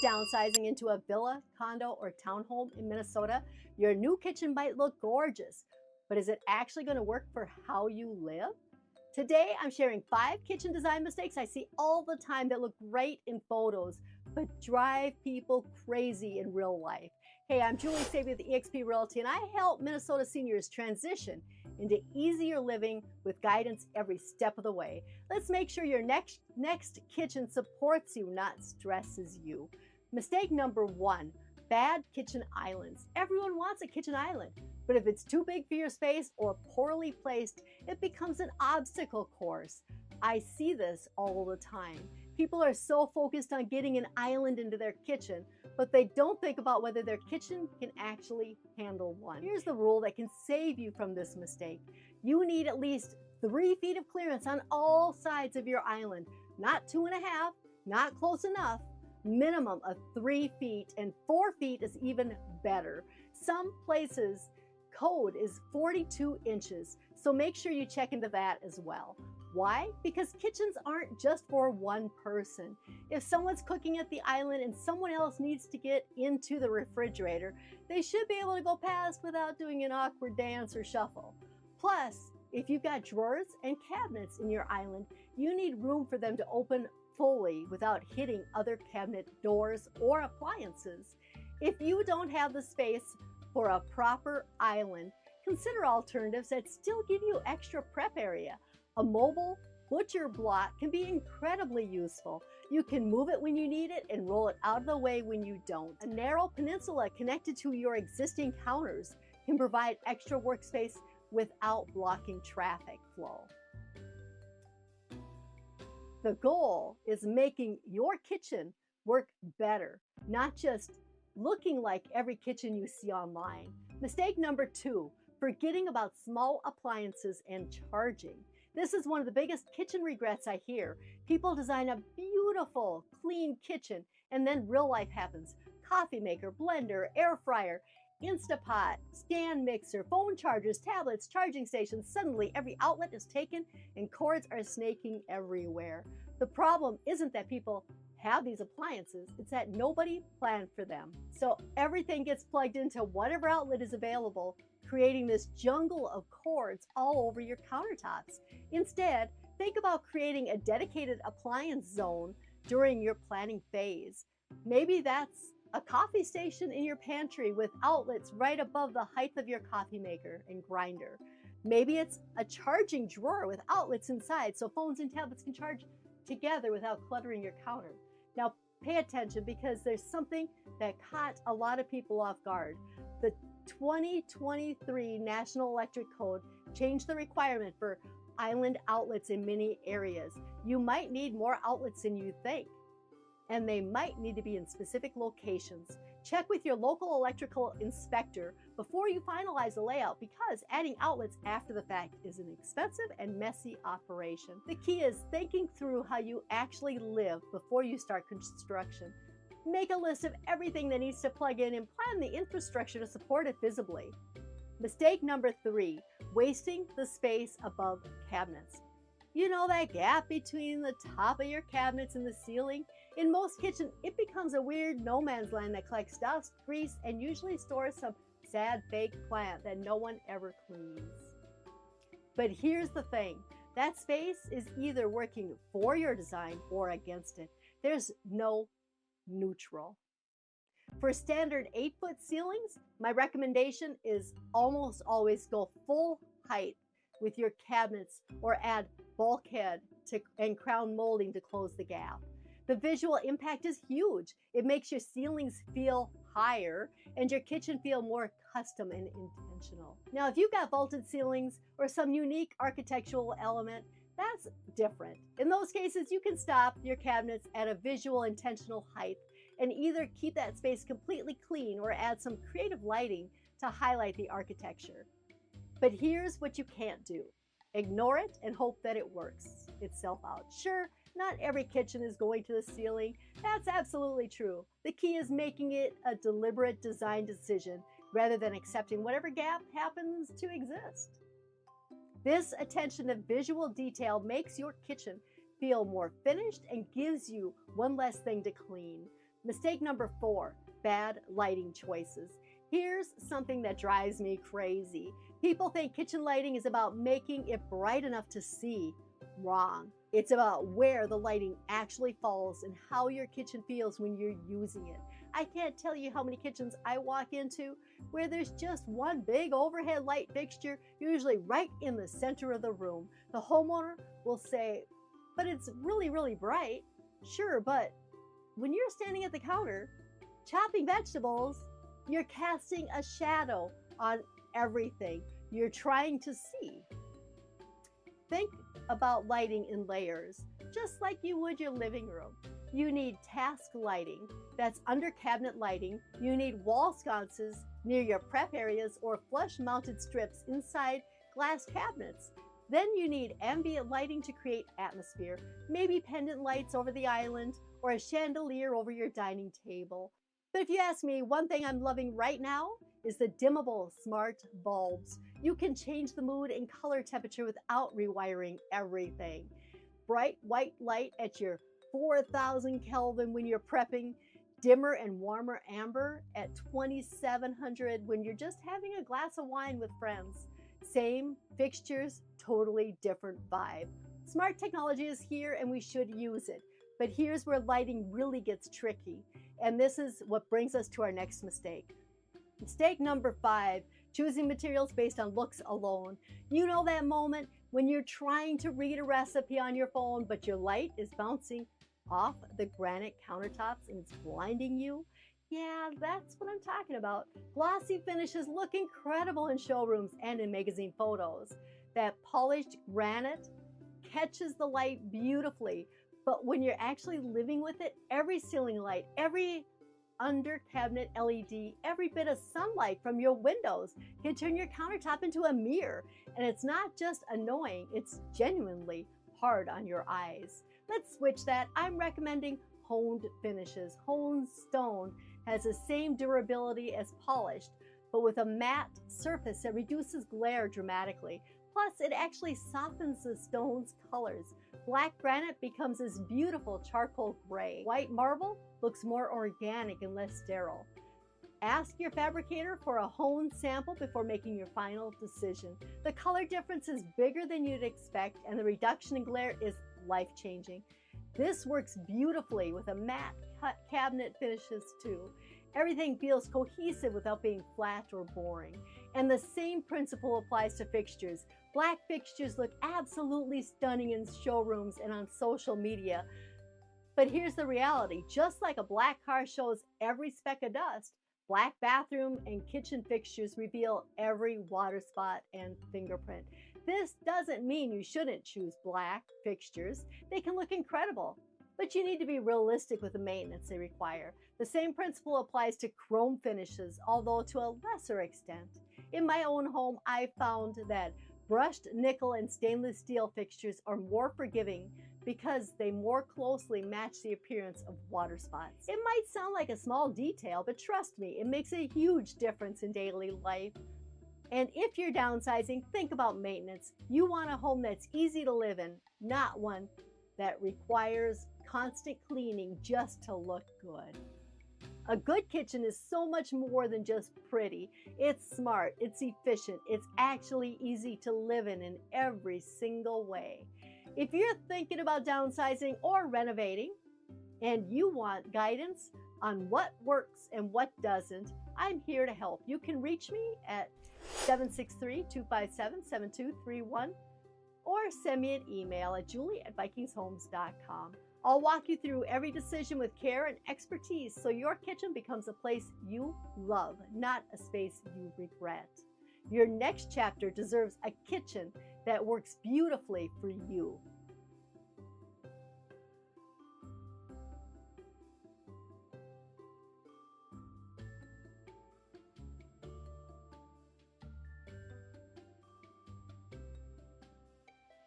downsizing into a villa, condo, or townhome in Minnesota, your new kitchen might look gorgeous, but is it actually going to work for how you live? Today, I'm sharing 5 kitchen design mistakes I see all the time that look great in photos, but drive people crazy in real life. Hey, I'm Julie Sabby with eXp Realty, and I help Minnesota seniors transition into easier living with guidance every step of the way. Let's make sure your next kitchen supports you, not stresses you. Mistake number 1, bad kitchen islands. Everyone wants a kitchen island, but if it's too big for your space or poorly placed, it becomes an obstacle course. I see this all the time. People are so focused on getting an island into their kitchen, but they don't think about whether their kitchen can actually handle one. Here's the rule that can save you from this mistake. You need at least 3 feet of clearance on all sides of your island. Not 2.5, not close enough. Minimum of 3 feet, and 4 feet is even better. Some places code is 42 inches, so make sure you check into that as well. Why? Because kitchens aren't just for one person. If someone's cooking at the island and someone else needs to get into the refrigerator, they should be able to go past without doing an awkward dance or shuffle. Plus, if you've got drawers and cabinets in your island, you need room for them to open fully without hitting other cabinet doors or appliances. If you don't have the space for a proper island, consider alternatives that still give you extra prep area. A mobile butcher block can be incredibly useful. You can move it when you need it and roll it out of the way when you don't. A narrow peninsula connected to your existing counters can provide extra workspace without blocking traffic flow. The goal is making your kitchen work better, not just looking like every kitchen you see online. Mistake number 2, forgetting about small appliances and charging. This is one of the biggest kitchen regrets I hear. People design a beautiful, clean kitchen, and then real life happens. Coffee maker, blender, air fryer, Instapot, stand mixer, phone chargers, tablets, charging stations. Suddenly, every outlet is taken and cords are snaking everywhere. The problem isn't that people have these appliances, it's that nobody planned for them. So everything gets plugged into whatever outlet is available, creating this jungle of cords all over your countertops. Instead, think about creating a dedicated appliance zone during your planning phase. Maybe that's a coffee station in your pantry with outlets right above the height of your coffee maker and grinder. Maybe it's a charging drawer with outlets inside so phones and tablets can charge together without cluttering your counter. Now pay attention, because there's something that caught a lot of people off guard. The 2023 National Electric Code changed the requirement for island outlets in many areas. You might need more outlets than you think, and they might need to be in specific locations. Check with your local electrical inspector before you finalize the layout, because adding outlets after the fact is an expensive and messy operation. The key is thinking through how you actually live before you start construction. Make a list of everything that needs to plug in and plan the infrastructure to support it visibly. Mistake number 3, wasting the space above cabinets. You know that gap between the top of your cabinets and the ceiling? In most kitchens, it becomes a weird no man's land that collects dust, grease, and usually stores some sad fake plant that no one ever cleans. But here's the thing, that space is either working for your design or against it. There's no neutral. For standard 8-foot ceilings, my recommendation is almost always go full height with your cabinets, or add bulkhead and crown molding to close the gap. The visual impact is huge. It makes your ceilings feel higher and your kitchen feel more custom and intentional. Now, if you've got vaulted ceilings or some unique architectural element, that's different. In those cases, you can stop your cabinets at a visual intentional height and either keep that space completely clean or add some creative lighting to highlight the architecture. But here's what you can't do. Ignore it and hope that it works itself out. Sure, not every kitchen is going to the ceiling. That's absolutely true. The key is making it a deliberate design decision rather than accepting whatever gap happens to exist. This attention to visual detail makes your kitchen feel more finished and gives you one less thing to clean. Mistake number 4, bad lighting choices. Here's something that drives me crazy. People think kitchen lighting is about making it bright enough to see. Wrong. It's about where the lighting actually falls and how your kitchen feels when you're using it. I can't tell you how many kitchens I walk into where there's just one big overhead light fixture, usually right in the center of the room. The homeowner will say, but it's really, really bright. Sure, but when you're standing at the counter chopping vegetables, you're casting a shadow on everything you're trying to see. Think about lighting in layers, just like you would your living room. You need task lighting, that's under cabinet lighting. You need wall sconces near your prep areas or flush mounted strips inside glass cabinets. Then you need ambient lighting to create atmosphere, maybe pendant lights over the island or a chandelier over your dining table. But if you ask me, one thing I'm loving right now is the dimmable smart bulbs. You can change the mood and color temperature without rewiring everything. Bright white light at your 4,000 Kelvin when you're prepping, dimmer and warmer amber at 2,700 when you're just having a glass of wine with friends. Same fixtures, totally different vibe. Smart technology is here and we should use it. But here's where lighting really gets tricky. And this is what brings us to our next mistake. Mistake number 5, choosing materials based on looks alone. You know that moment when you're trying to read a recipe on your phone, but your light is bouncing off the granite countertops and it's blinding you? Yeah, that's what I'm talking about. Glossy finishes look incredible in showrooms and in magazine photos. That polished granite catches the light beautifully, but when you're actually living with it, every ceiling light, every under cabinet LED, every bit of sunlight from your windows can turn your countertop into a mirror. And it's not just annoying, it's genuinely hard on your eyes. Let's switch that. I'm recommending honed finishes. Honed stone has the same durability as polished, but with a matte surface that reduces glare dramatically. Plus, it actually softens the stone's colors. Black granite becomes this beautiful charcoal gray. White marble looks more organic and less sterile. Ask your fabricator for a honed sample before making your final decision. The color difference is bigger than you'd expect, and the reduction in glare is life-changing. This works beautifully with a matte cut cabinet finishes too. Everything feels cohesive without being flat or boring. And the same principle applies to fixtures. Black fixtures look absolutely stunning in showrooms and on social media. But here's the reality. Just like a black car shows every speck of dust, black bathroom and kitchen fixtures reveal every water spot and fingerprint. This doesn't mean you shouldn't choose black fixtures. They can look incredible, but you need to be realistic with the maintenance they require. The same principle applies to chrome finishes, although to a lesser extent. In my own home, I found that brushed nickel and stainless steel fixtures are more forgiving because they more closely match the appearance of water spots. It might sound like a small detail, but trust me, it makes a huge difference in daily life. And if you're downsizing, think about maintenance. You want a home that's easy to live in, not one that requires constant cleaning just to look good. A good kitchen is so much more than just pretty. It's smart, it's efficient, it's actually easy to live in every single way. If you're thinking about downsizing or renovating and you want guidance on what works and what doesn't, I'm here to help. You can reach me at 763-257-7231 or send me an email at julie@vikingshomes.com. I'll walk you through every decision with care and expertise so your kitchen becomes a place you love, not a space you regret. Your next chapter deserves a kitchen that works beautifully for you.